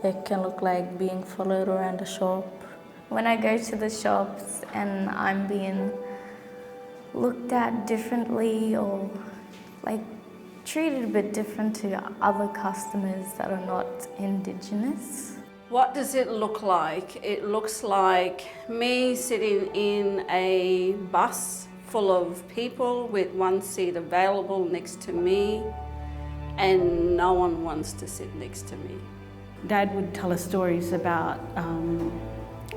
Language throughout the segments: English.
It can look like being followed around the shop. When I go to the shops and I'm being looked at differently or like treated a bit different to other customers that are not Indigenous. What does it look like? It looks like me sitting in a bus full of people with one seat available next to me, and no one wants to sit next to me. Dad would tell us stories about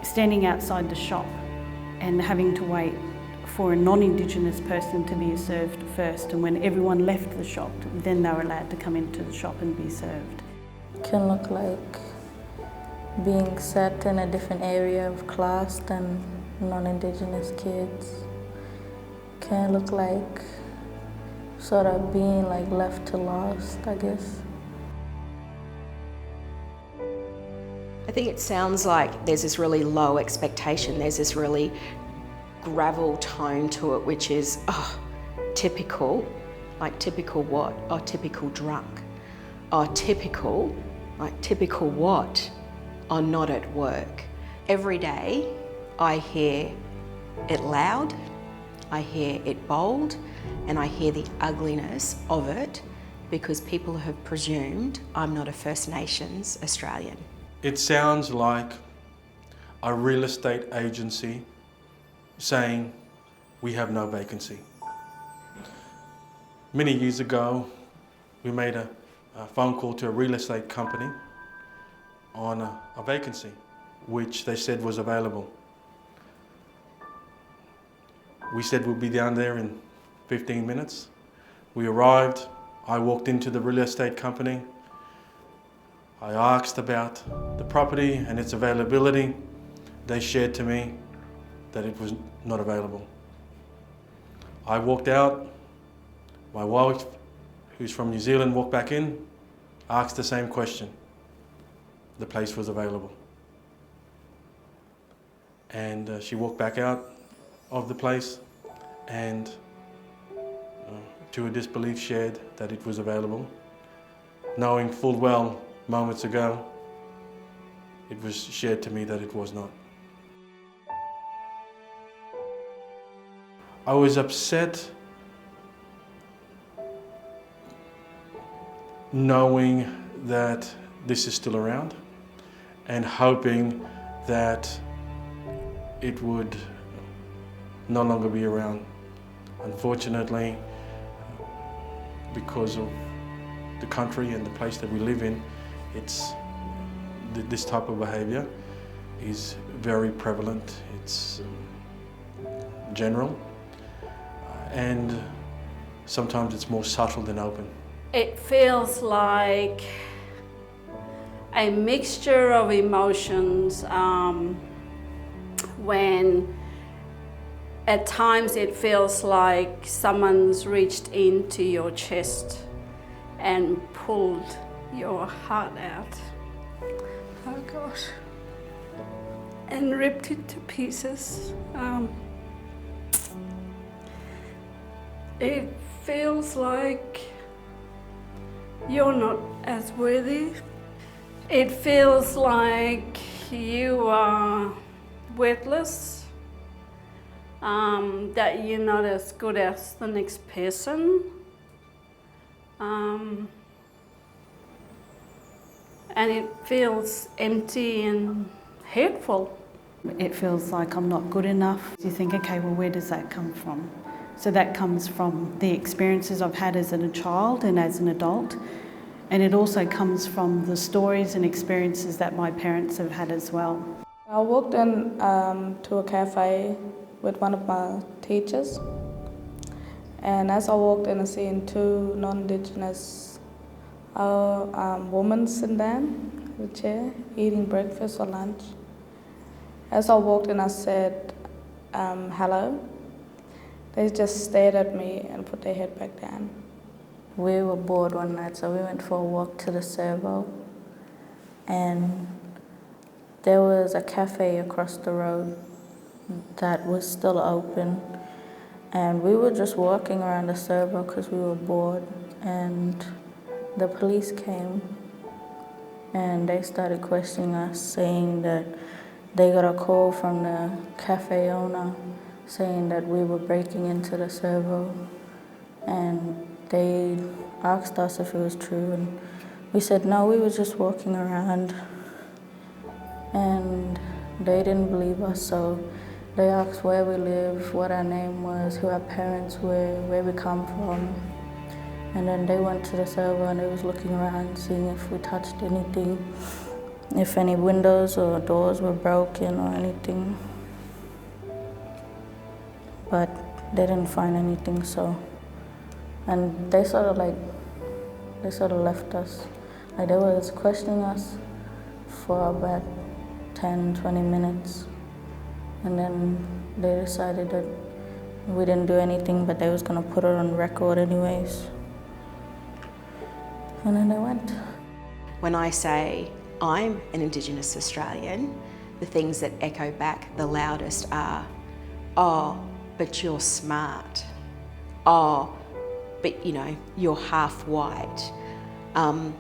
standing outside the shop and having to wait for a non-Indigenous person to be served first, and when everyone left the shop, then they were allowed to come into the shop and be served. It can look like being set in a different area of class than non-Indigenous kids. It can look like sort of being like left to last, I guess. I think it sounds like there's this really low expectation, there's this really gravel tone to it, which is, typical. Like typical what? Oh, typical drunk. Oh, typical. Like typical what? Oh, not at work. Every day I hear it loud, I hear it bold, and I hear the ugliness of it because people have presumed I'm not a First Nations Australian. It sounds like a real estate agency saying we have no vacancy. Many years ago, we made a phone call to a real estate company on a vacancy, which they said was available. We said we'd be down there in 15 minutes. We arrived, I walked into the real estate company. I asked about the property and its availability. They shared to me that it was not available. I walked out, my wife, who's from New Zealand, walked back in, asked the same question. The place was available. And she walked back out of the place and to her disbelief shared that it was available, knowing full well moments ago it was shared to me that it was not. I was upset knowing that this is still around and hoping that it would no longer be around. Unfortunately, because of the country and the place that we live in, this type of behaviour is very prevalent. It's general, and sometimes it's more subtle than open. It feels like a mixture of emotions when at times it feels like someone's reached into your chest and pulled your heart out. Oh gosh. And ripped it to pieces. It feels like you're not as worthy. It feels like you are worthless, that you're not as good as the next person. And it feels empty and hateful. It feels like I'm not good enough. You think, okay, well, where does that come from? So that comes from the experiences I've had as a child and as an adult. And it also comes from the stories and experiences that my parents have had as well. I walked in to a cafe with one of my teachers. And as I walked in, I seen two non-Indigenous women sitting down in a chair, eating breakfast or lunch. As I walked in, I said, hello. They just stared at me and put their head back down. We were bored one night, so we went for a walk to the servo. And there was a cafe across the road that was still open. And we were just walking around the servo because we were bored. And the police came and they started questioning us, saying that they got a call from the cafe owner saying that we were breaking into the servo, and they asked us if it was true, and we said no, we were just walking around, and they didn't believe us, so they asked where we live, what our name was, who our parents were, where we come from. And then they went to the servo and they was looking around, seeing if we touched anything, if any windows or doors were broken or anything. But they didn't find anything, so. And they sort of left us. Like they was questioning us for about 10, 20 minutes. And then they decided that we didn't do anything, but they was gonna put it on record anyways. And then they went. When I say I'm an Indigenous Australian, the things that echo back the loudest are, oh, but you're smart. Oh, but you know, you're half white. Oh,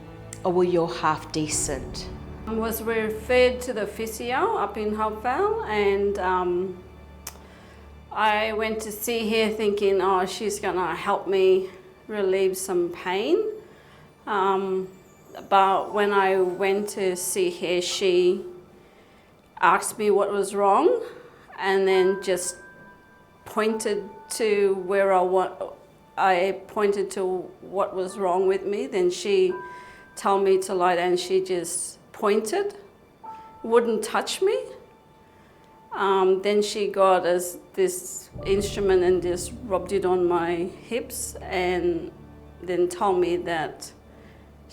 well, you're half decent. I was referred to the physio up in Hopevale, and I went to see her thinking, oh, she's gonna help me relieve some pain. But when I went to see her, she asked me what was wrong and then just pointed to where I pointed to what was wrong with me. Then she told me to lie down. She just pointed, wouldn't touch me. Then she got this instrument and just rubbed it on my hips and then told me that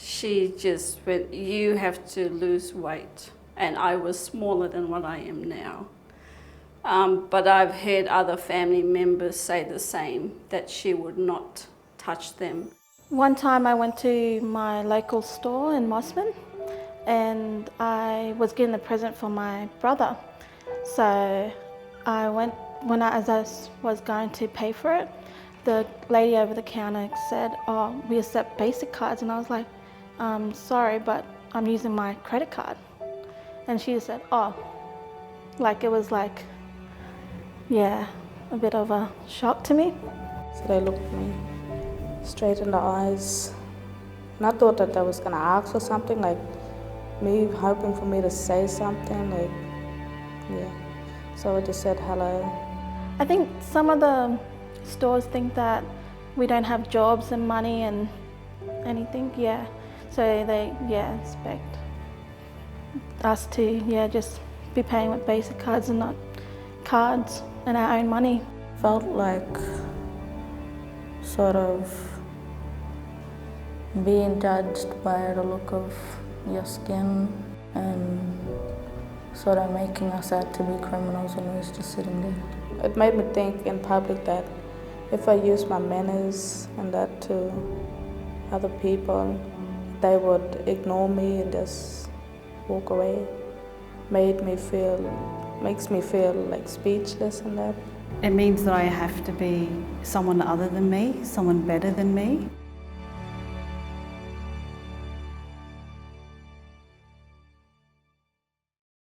she just went, you have to lose weight. And I was smaller than what I am now. But I've heard other family members say the same, that she would not touch them. One time I went to my local store in Mossman and I was getting a present for my brother. So I went, as I was going to pay for it, the lady over the counter said, oh, we accept basic cards. And I was like, sorry, but I'm using my credit card. And she said, oh, like it was like, yeah, a bit of a shock to me. So they looked me straight in the eyes. And I thought that they was gonna ask for something, like me hoping for me to say something, like, yeah. So I just said hello. I think some of the stores think that we don't have jobs and money and anything, yeah. So they, expect us to, just be paying with basic cards and not cards and our own money. Felt like sort of being judged by the look of your skin and sort of making us out to be criminals when we was just sitting there. It made me think in public that if I use my manners and that to other people, they would ignore me and just walk away. Makes me feel like speechless and that. It means that I have to be someone other than me, someone better than me.